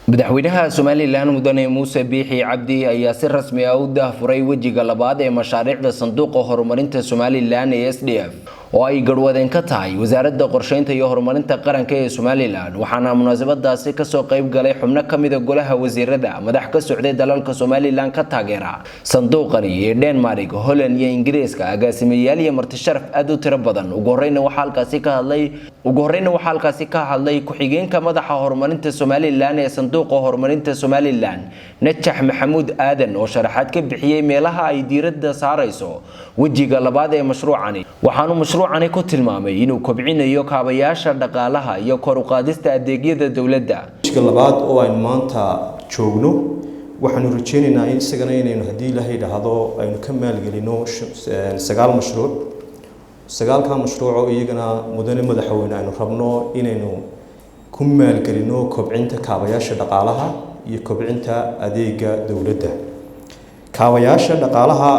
madaxweynaha Soomaaliland mudane Muuse Biixi Cabdi ayaa si rasmi ah u daahfuray wajiga labaad ee mashaariicda sanduuqa horumarinta Soomaaliland ee SDF oo ay garwadeen ka tahay wasaaradda qorsheynta iyo horumarinta qaranka ee Soomaaliland waxaana munaasabadaasi ka soo qayb galay xubno kamid ah golaha wasiirada madax ka socday dalalka Soomaaliland ka taageera sanduuqani ee Denmark, Holland iyo Ingiriiska agaasimayaal iyo marti sharaf aad u tiro badan ugu horreyn waxa halkaasi ka hadlay ku-xigeenka madaxa horumarinta Soomaaliland ee sanduuqa horumarinta Soomaaliland Najax Maxamuud Aadan oo sharaxaad ka bixiyay meelaha ay diiradda saarayso wajiga labaad ee mashruucani waxaanu mashruucani ku tilmaamay inuu kobcinayo kaabayaasha dhaqaalaha iyo kor u qaadista adeegyada dawladda. wajiga labaad oo aynu maanta joogno waxaanu rajaynaynaa in isagana inaynu hadii Ilaahay dhahdo aynu ka maalgelino 9 mashruuc 9 mashruuc oo iyagana mudane madaxweyne aynu rabno inaynu ku maalgelino kobcinta kaabayaasha dhaqaalaha iyo kobcinta adeega dawladda. kaabayaasha dhaqaalaha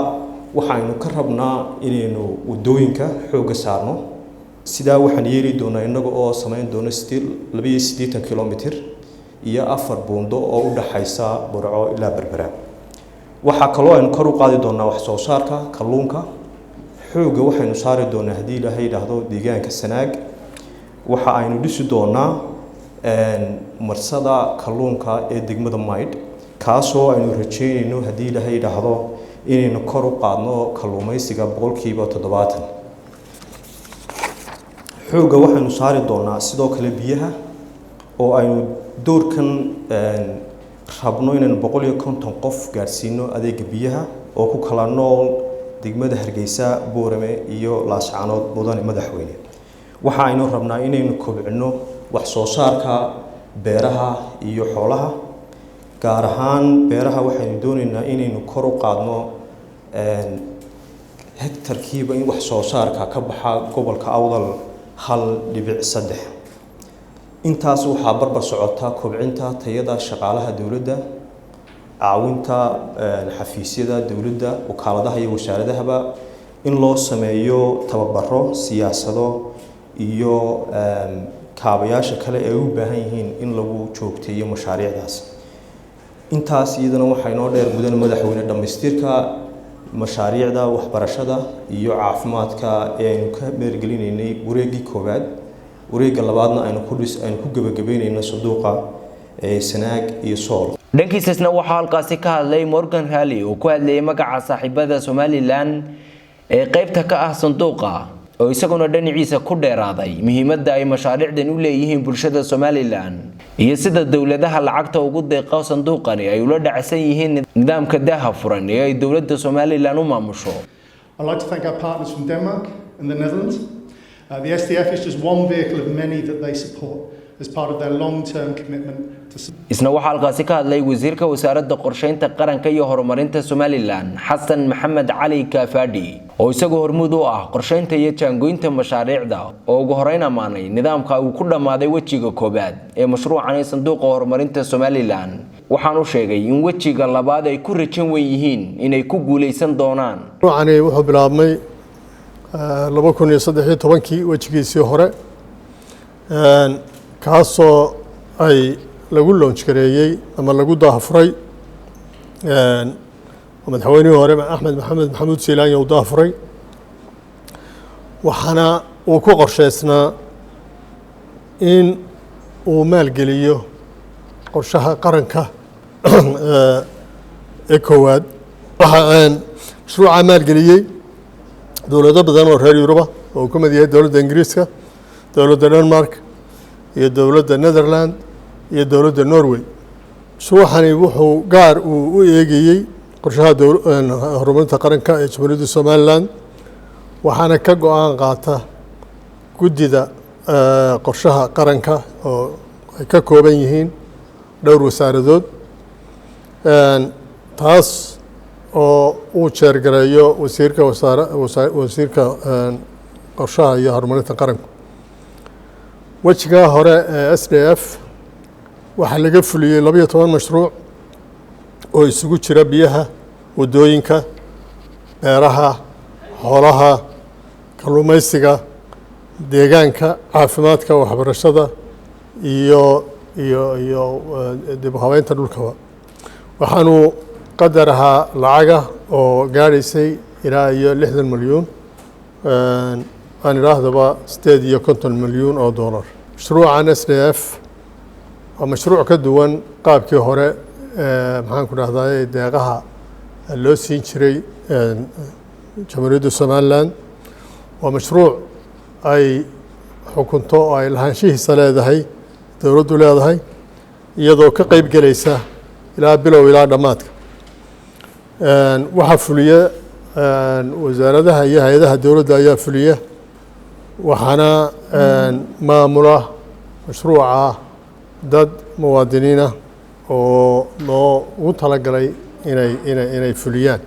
waxaanu ka rabnaa inaynu wadooyinka xoog saarno sida waxaan yeeli doonaa inaga oo sameyn doona 82 kilomitir iyo 4 buundo oo u dhaxaysa Burco ilaa Berbera. waxa kale oo aynu kor u qaadi doonaa wax soo saarka kalluunka xooga waxaynu saari doonaa hadii Ilaahay yiraahdo deegaanka Sanaag waxa aynu dhisi doonaa marsada kalluunka ee degmada Maydh kaasoo aynu rajeynayno hadii Ilaahay yiraahdo inaynu kor u qaadno kalluumaysiga 70%. xooga waxaynu saari doonaa sidoo kale biyaha oo aynu doorkan rabno inaynu 150 qof gaarsiino adeega biyaha oo ku kala nool degmada Hargeysa, Boorame iyo Laascaanood mudane madaxweyne. waxa aynu rabnaa inaynu kobcino wax soo saarka beeraha iyo xoolaha gaar ahaan beeraha waxaynu doonaynaa inaynu kor u qaadno hektarkiiba in wax soo saarka ka baxa gobolka Awdal 1.3. intaas waxaa barbar socota kobcinta tayada shaqaalaha dawladda caawinta xafiisyada dawladda wakaaladaha iyo wasaaradahaba in loo sameeyo tababaro siyaasado iyo kaabayaasha kale ee u baahan yihiin in lagu joogteeyo mashaariicdaas. intaas iyadana waxay noo dheer mudane madaxweyne dhamaystirka mashaariicda waxbarashada iyo caafimaadka ee aynu ka meergelinaynay wareegii koowaad wareegga labaadna aynu ku gabagabeynayno sanduuqa Sanaag iyo Sool. dhankiisna waxa halkaasi ka hadlay Morgan Halley oo ku hadlayay magaca saaxiibada Soomaaliland ee qaybta ka ah sanduuqa oo isaguna dhinaciisa ku dheeraaday muhiimadda ay mashaariicdan u leeyihiin bulshada Soomaaliland iyo sida dawladaha lacagta ugu deeqo sanduuqani ay ula dhacsan yihiin nidaamka daaha furan ee ay dawladda Soomaaliland u maamusho. I'd like to thank our partners from Denmark and the Netherlands. The SDF is just one vehicle of many that they support as part of their long-term commitment to isna waxa halkaasi ka hadlay wasiirka wasaaradda qorsheynta qaranka iyo horumarinta Soomaaliland Xasan Maxamed Cali Kaafadi oo isagu hormuud u ah qorsheynta iyo jaangoynta mashaariicda oo ugu horeyn amaanay nidaamka uu ku dhamaaday wajiga koobaad ee mashruucan sanduuqa horumarinta Soomaaliland waxaan u sheegay in wajiga labaad ay ku rajan weyn yihiin inay ku guuleysan doonaan. mashruucani wuxuu bilaabmay 2013 wajigiisii hore kaasoo ay lagu launch gareeyay ama lagu daahfuray madaxweynihii hore Axmed Maxamed Maxamuud Siilaan uu daahfuray waxaana uu ku qorsheysnaa in uu maalgeliyo qorshaha qaranka ee koowaad. waxaan mashruuca maalgeliyay dawlado badan oo reer Yurub oo ka mid yahay dawladda Ingiriiska, dawladda Denmark iyo dawladda Netherlands iyo dawladda Norway. mashruucani wuxuu gaar u eegayay qorshaha horumarinta qaranka ee Jamhuuriyadda Soomaaliland waxaana ka go'aan qaata guddida qorshaha qaranka oo ay ka kooban yihiin dhowr wasaaradood taas oo uu jeergareeyo wasiirka qorshaha iyo horumarinta qaranka. wajiga hore ee SDF waxaa laga fuliyay 12 mashruuc oo isugu jira biyaha, wadooyinka, beeraha, xoolaha, kalluumaysiga, deegaanka, caafimaadka, waxbarashada iyo iyo dib u habeynta dhulkaba waxaanu qadar ahaa lacaga oo gaadhaysay ilaa iyo 60 milyuun aan idhaahdaba 58 milyuun oo dollar mashruucan SDF waa mashruuc ka duwan qaabkii hore maxaan ku dhahdaa deeqaha loo siin jiray jamhuuriyadda Somaliland waa mashruuc ay xukunto oo ay lahaanshihiisa leedahay dowladdu leedahay iyadoo ka qayb galaysa ilaa bilow ilaa dhammaadka waxaa fuliya wasaaradaha iyo hay-adaha dowladda ayaa fuliya waxaana maamula mashruuca dad muwaadiniina oo loogu talagalay inay fuliyaan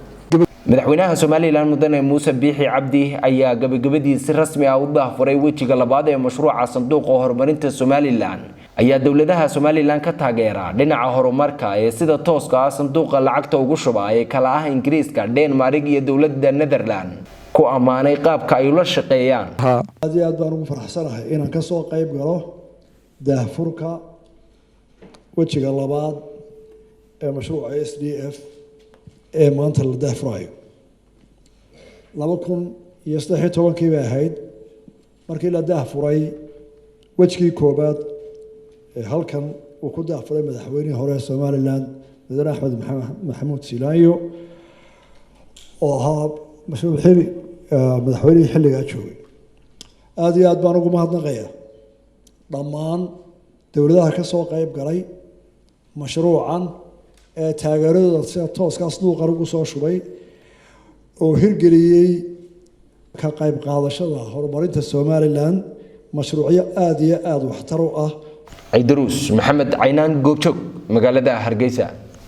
madaxweynaha Soomaaliland mudane Muuse Biixi Cabdi ayaa gabagabadii si rasmi ah u daahfuray wejiga labaad ee mashruuca sanduuqa horumarinta Soomaaliland ayaa dawladaha Soomaaliland ka taageera dhinaca horumarka ee sida tooska ah sanduuqa lacagta ugu shubay kala ah Ingiriiska, Denmark iyo dawladda Netherland ku amaanay qaabka ay ula shaqeeyaan. aad baan ugu faraxsanahay inaan ka soo qayb galo daahfurka wejiga labaad ee mashruuca SDF ee maanta la daahfurayo 2013 bay ahayd markii la daahfuray wejigii koobaad ee halkan uu ku daahfuray madaxweynihii hore ee Somaliland mudane Axmed Maxamuud Silaanyo oo ahaa mashruucii madaxweynihii xilligaa joogay aad baan ugu mahadnaqayaa dhammaan dowladaha ka soo qayb galay mashruucan ee taageeradooda sida tooskaas nuuqan ugu soo shubay oo hirgeliyey ka qayb qaadashada horumarinta Somaliland mashruucyo aad waxtar u ah Aydaruus Maxamed Caynaan Goobjoog magaalada Hargeysa.